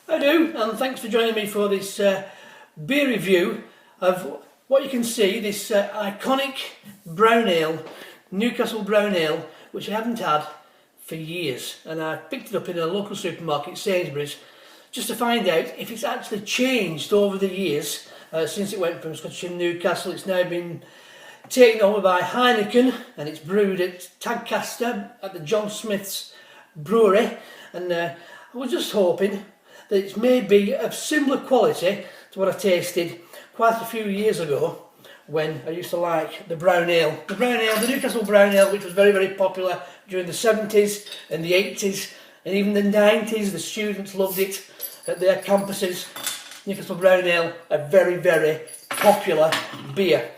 I do, and thanks for joining me for this beer review of what you can see, this iconic brown ale, Newcastle brown ale, which I haven't had for years. And I picked it up in a local supermarket, Sainsbury's, just to find out if it's actually changed over the years since it went from Scottish and Newcastle. It's now been taken over by Heineken, and it's brewed at Tadcaster at the John Smith's brewery. And I was just hoping that it's maybe of similar quality to what I tasted quite a few years ago when I used to like the brown ale. The brown ale, the Newcastle brown ale, which was very, very popular during the 70s and the 80s and even the 90s. The students loved it at their campuses. Newcastle brown ale, a very, very popular beer.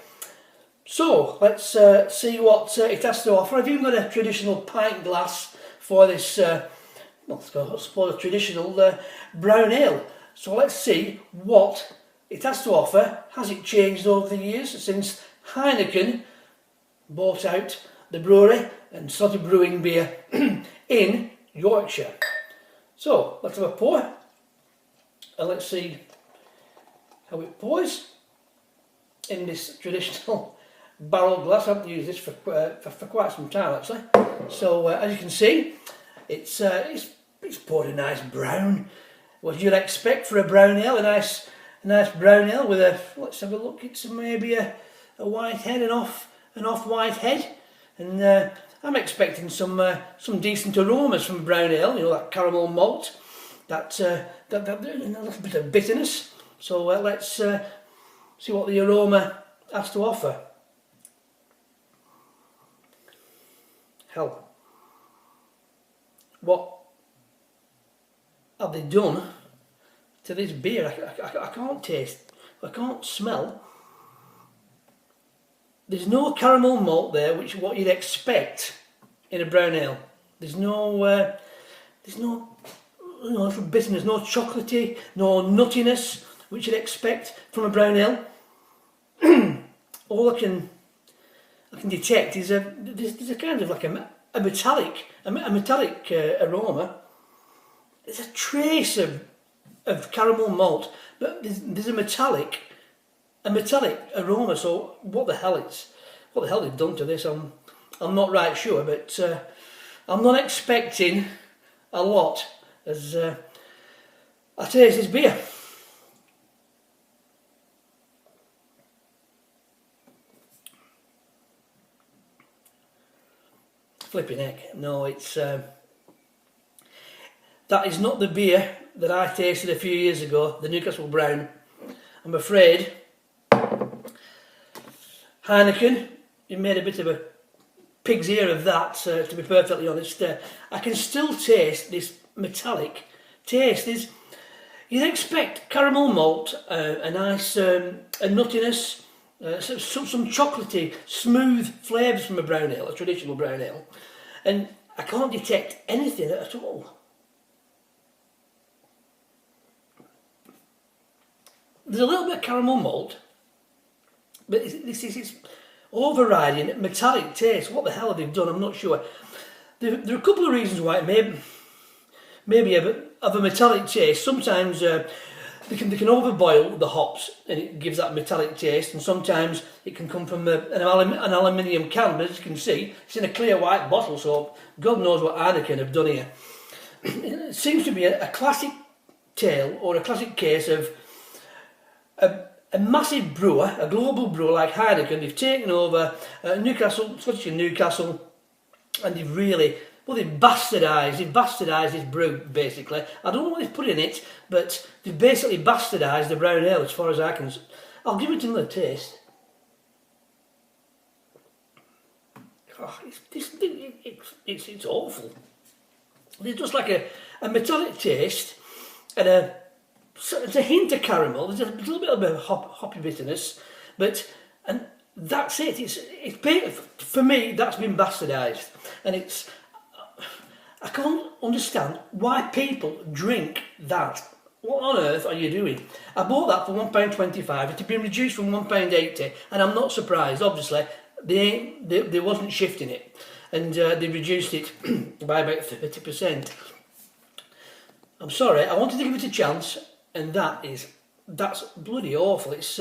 So let's see what it has to offer. I've even got a traditional pint glass for this, well, I suppose a traditional brown ale. So let's see what it has to offer. Has it changed over the years since Heineken bought out the brewery and started brewing beer in Yorkshire? So let's have a pour and let's see how it pours in this traditional barrel glass. I haven't used this for quite some time actually. So as you can see, it's poured a nice brown. What you'd expect for a brown ale, a nice brown ale with a, let's have a look, it's maybe a white head, an off-white head, and I'm expecting some decent aromas from brown ale. You know, that caramel malt, that a little bit of bitterness. So let's see what the aroma has to offer. Hell, what have they done to this beer? I can't taste, I can't smell. There's no caramel malt there, which is what you'd expect in a brown ale. There's no little bitterness, no chocolatey, no nuttiness, which you'd expect from a brown ale. All I can detect is there's a kind of like a metallic aroma. There's a trace of caramel malt, but there's a metallic aroma. So what the hell they've done to this? I'm not right sure, but I'm not expecting a lot as I taste this beer. Flipping heck, no, it's that is not the beer that I tasted a few years ago, the Newcastle Brown. I'm afraid Heineken, you made a bit of a pig's ear of that, to be perfectly honest. I can still taste this metallic taste. You'd expect caramel malt, a nice a nuttiness, some chocolatey, smooth flavours from a brown ale, a traditional brown ale, and I can't detect anything at all. There's a little bit of caramel malt, but this is overriding metallic taste. What the hell have they done? I'm not sure. There are a couple of reasons why it maybe of a metallic taste. Sometimes they can overboil the hops and it gives that metallic taste, and sometimes it can come from an aluminium can, but as you can see, it's in a clear white bottle, so God knows what Heineken have done here. It seems to be a classic tale or a classic case of a massive brewer, a global brewer like Heineken. They've taken over Newcastle, Scottish and Newcastle, and they've bastardised this brew, basically. I don't know what they've put in it, but they've basically bastardised the brown ale as far as I can. I'll give it another taste. Oh, it's awful. There's just like a metallic taste and it's a hint of caramel. There's a little bit of hoppy bitterness, and that's it. It's for me, that's been bastardised, and I can't understand why people drink that. What on earth are you doing? I bought that for £1.25. It had been reduced from £1.80, and I'm not surprised. Obviously, they wasn't shifting it, and they reduced it by about 30%. I'm sorry, I wanted to give it a chance, and that's bloody awful. It's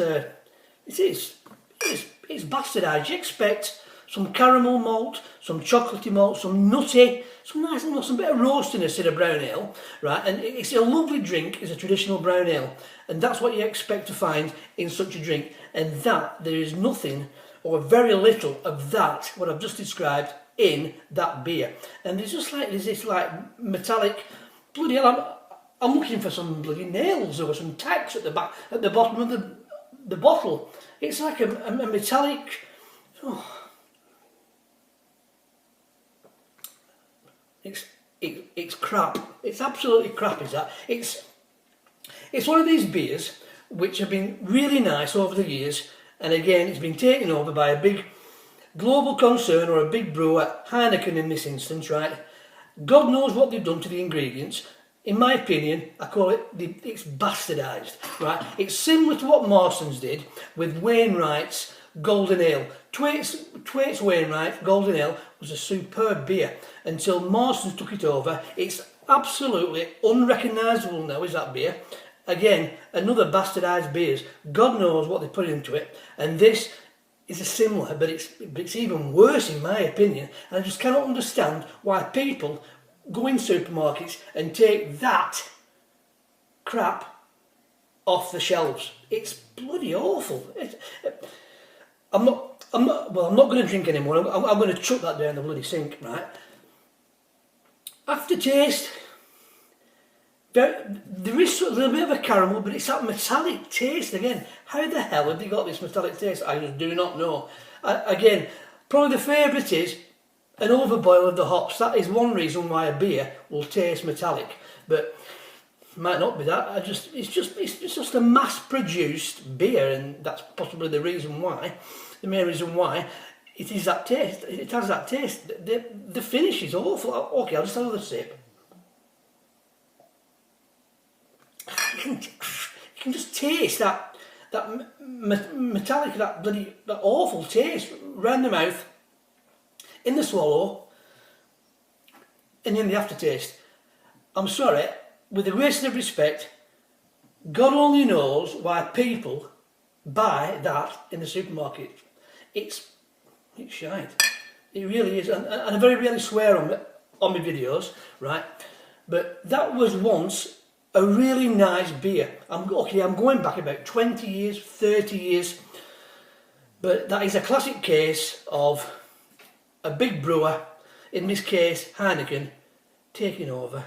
bastardised. You expect some caramel malt, some chocolatey malt, some nutty, some nice, some bit of roastiness in a brown ale, right? And it's a lovely drink, it's a traditional brown ale, and that's what you expect to find in such a drink. And that there is nothing or very little of that, what I've just described, in that beer. And there's this like metallic, bloody hell, I'm looking for some bloody nails or some tacks at the back, at the bottom of the bottle. It's like a metallic. Oh. It's crap. It's absolutely crap. Is that? It's one of these beers which have been really nice over the years, and again it's been taken over by a big global concern or a big brewer, Heineken in this instance, right? God knows what they've done to the ingredients. In my opinion, I call it, it's bastardised, right? It's similar to what Marston's did with Wainwright's Golden Ale. Thwaites Wainwright Golden Ale was a superb beer until Marston's took it over. It's absolutely unrecognisable now, is that beer? Again, another bastardised beers. God knows what they put into it, and this is a similar, but it's even worse in my opinion. And I just cannot understand why people go in supermarkets and take that crap off the shelves. It's bloody awful. I'm not going to drink anymore. I'm going to chuck that down the bloody sink, right? Aftertaste, there is a little bit of a caramel, but it's that metallic taste again. How the hell have they got this metallic taste? I just do not know. Again, probably the favourite is an overboil of the hops. That is one reason why a beer will taste metallic, but it might not be that. It's just a mass-produced beer, and that's possibly the reason why. The main reason why it is that taste. It has that taste. The finish is awful. Okay, I'll just have another sip. You can just taste that metallic, that awful taste round the mouth, in the swallow, and in the aftertaste. I'm sorry, with the greatest of respect, God only knows why people buy that in the supermarket. It's shite. It really is, and I very rarely swear on my videos, right? But that was once a really nice beer. I'm going back about 20 years, 30 years, but that is a classic case of a big brewer, in this case Heineken, taking over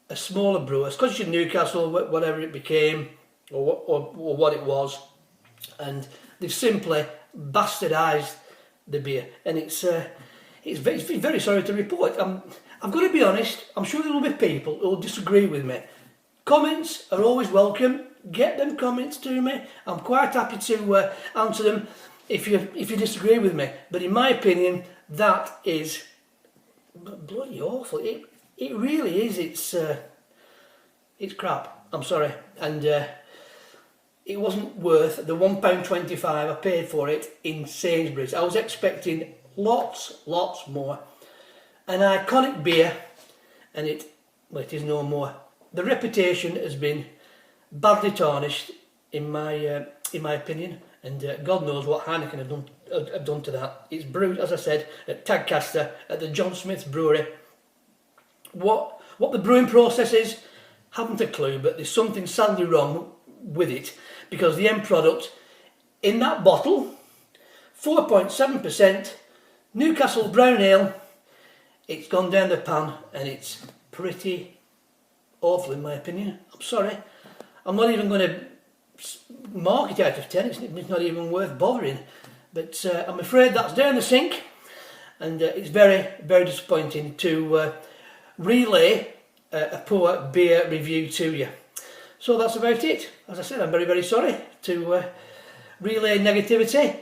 a smaller brewer, Scottish Newcastle, whatever it became, or what it was, and they've simply bastardised the beer, and it's very sorry to report. I'm going to be honest, I'm sure there will be people who will disagree with me. Comments are always welcome. Get them comments to me. I'm quite happy to answer them if you disagree with me. But in my opinion, that is bloody awful. It really is. It's crap. I'm sorry, and it wasn't worth the £1.25 I paid for it in Sainsbury's. I was expecting lots more. An iconic beer, and it is no more. The reputation has been badly tarnished, in my opinion, and God knows what Heineken have done to that. It's brewed, as I said, at Tadcaster at the John Smith's Brewery. What the brewing process is, haven't a clue, but there's something sadly wrong with it, because the end product in that bottle, 4.7% Newcastle Brown Ale. It's gone down the pan, and it's pretty awful in my opinion. I'm sorry. I'm not even going to mark it out of 10. It's not even worth bothering. But I'm afraid that's down the sink, and it's very, very disappointing to relay a poor beer review to you. So that's about it. As I said, I'm very, very sorry to relay negativity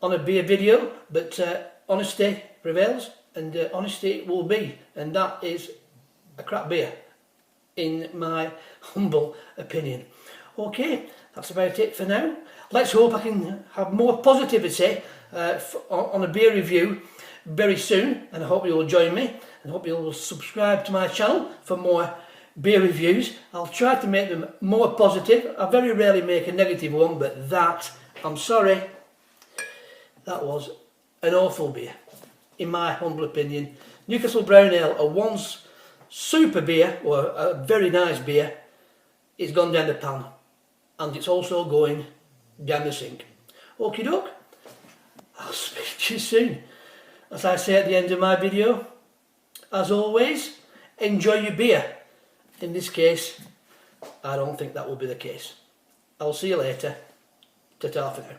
on a beer video, but honesty prevails. And honesty it will be, and that is a crap beer, in my humble opinion. Okay, that's about it for now. Let's hope I can have more positivity on a beer review very soon, and I hope you'll join me, and hope you'll subscribe to my channel for more beer reviews. I'll try to make them more positive. I very rarely make a negative one, but that, I'm sorry, that was an awful beer, in my humble opinion. Newcastle Brown Ale, a once super beer, or a very nice beer, it's gone down the pan, and it's also going down the sink. Okie doke, I'll speak to you soon. As I say at the end of my video, as always, enjoy your beer. In this case, I don't think that will be the case. I'll see you later. Ta-ta for now.